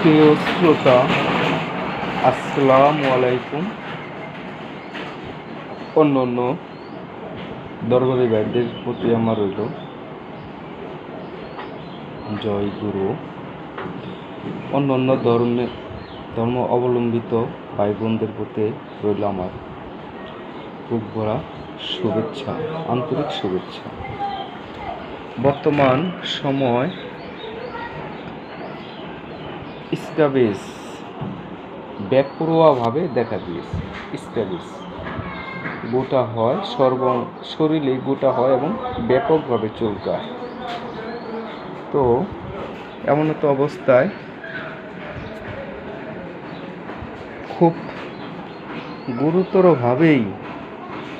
প্রিয় শ্রোতা, আসসালামু আলাইকুম। অন্য অন্য দরবারি ভাইদের প্রতি আমার রইল জয় গুরু। অন্য অন্য ধর্ম অবলম্বিত ভাই বোনদের প্রতি রইল আমার বুক ভরা শুভেচ্ছা, আন্তরিক শুভেচ্ছা। বর্তমান সময় স্ক্যাবিস বেপরোয়াভাবে দেখা দিয়েছে। স্ক্যাবিস গোটা হয়, শরীরে গোটা হয় এবং ব্যাপকভাবে চুলকায়। তো এমন তো অবস্থায় খুব গুরুতরভাবেই,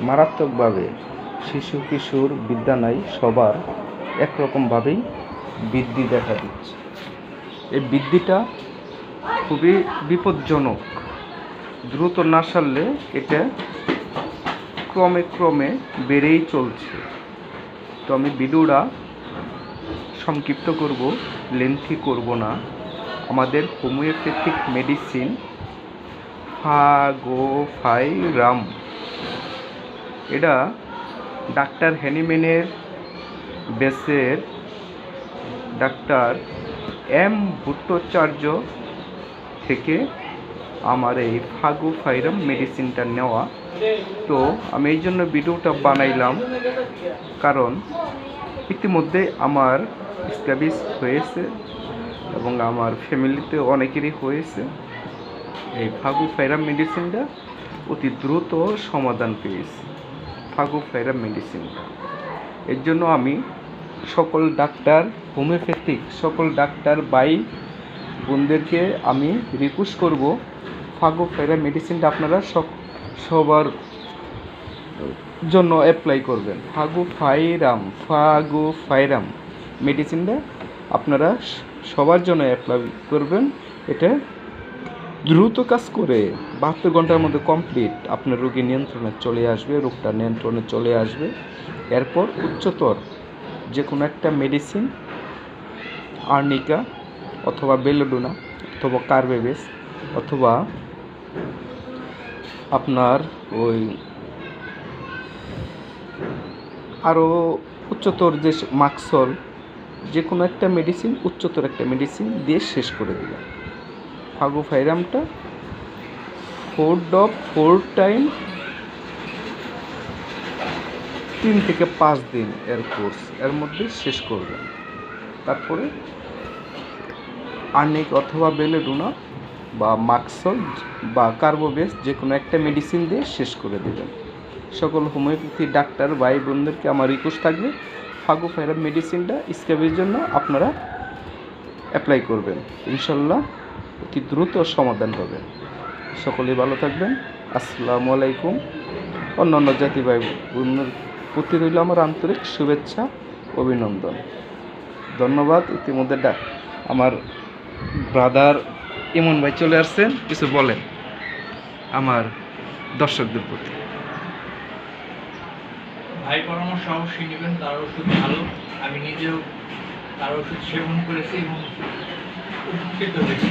মারাত্মকভাবে শিশু কিশোর বিদ্যা নাই সবার একরকমভাবেই বৃদ্ধি দেখা দিচ্ছে। এই বৃদ্ধিটা খুবই বিপজ্জনক। দ্রুত না সারলে এটা ক্রমে ক্রমে বেড়েই চলছে। তো আমি ভিডিওটা সংক্ষিপ্ত করব, লেন্থি করব না। আমাদের হোমিওপ্যাথিক মেডিসিন ফাগোফাইরাম, এটা ডাক্তার হ্যানিম্যানের বেসের ডাক্তার এম ভট্টাচার্য থেকে আমার এই ফাগোফাইরাম মেডিসিনটা নেওয়া। তো আমি এই জন্য ভিডিওটা বানাইলাম, কারণ ইতিমধ্যে আমার স্ক্যাবিস হয়েছে এবং আমার ফ্যামিলিতে অনেকেরই হয়েছে। এই ফাগোফাইরাম মেডিসিনটা অতি দ্রুত সমাধান পেয়েছি, ফাগোফাইরাম মেডিসিনটা। এর জন্য আমি সকল ডাক্তার, হোমিওপ্যাথিক সকল ডাক্তার ভাই বোনদেরকে আমি রিকোয়েস্ট করব, ফাগোফাইরাম মেডিসিনটা আপনারা সবার জন্য অ্যাপ্লাই করবেন। ফাগোফাইরাম মেডিসিনটা আপনারা সবার জন্য অ্যাপ্লাই করবেন। এটা দ্রুত কাজ করে 72 ঘন্টার মধ্যে কমপ্লিট আপনার রোগী নিয়ন্ত্রণে চলে আসবে, রোগটা নিয়ন্ত্রণে চলে আসবে। এরপর উচ্চতর যে কোনো একটা মেডিসিন, আর্নিকা অথবা বেলোডোনা অথবা কার্বেভেস অথবা আপনার ওই আরও উচ্চতর যে মাক্সল, যে কোনো একটা মেডিসিন, উচ্চতর একটা মেডিসিন দিয়ে শেষ করে দিলাম। ফাগোফাইরামটা 4 টাইম 3 থেকে 5 দিন এর কোর্স, এর মধ্যে শেষ করবেন। তারপরে আর্নিক অথবা বেলেডোনা বা মাক্সল বা কার্বোভেস যে কোনো একটা মেডিসিন দিয়ে শেষ করে দেবেন। সকল হোমিওপ্যাথি ডাক্তার ভাই বোনদেরকে আমার রিকোয়েস্ট থাকবে, ফাগোফাইরাম মেডিসিনটা স্ক্যাবের জন্য আপনারা অ্যাপ্লাই করবেন। ইনশাল্লাহ অতি দ্রুত সমাধান হবে। সকলেই ভালো থাকবেন। আসসালামু আলাইকুম। অন্যান্য জাতি ভাই বোনের প্রতি রইল আমার আন্তরিক শুভেচ্ছা, অভিনন্দন, ধন্যবাদ। ইতিমধ্যে আমার ব্রাদার ইমন ভাই চলে আসছেন, কিছু বলেন আমার দর্শকদের প্রতি। ভাই পরামর্শ অবশ্যই নেবেন, তার ওষুধ ভালো। আমি নিজেও তার ওষুধ সেবন করেছি এবং উপকৃত হয়েছি।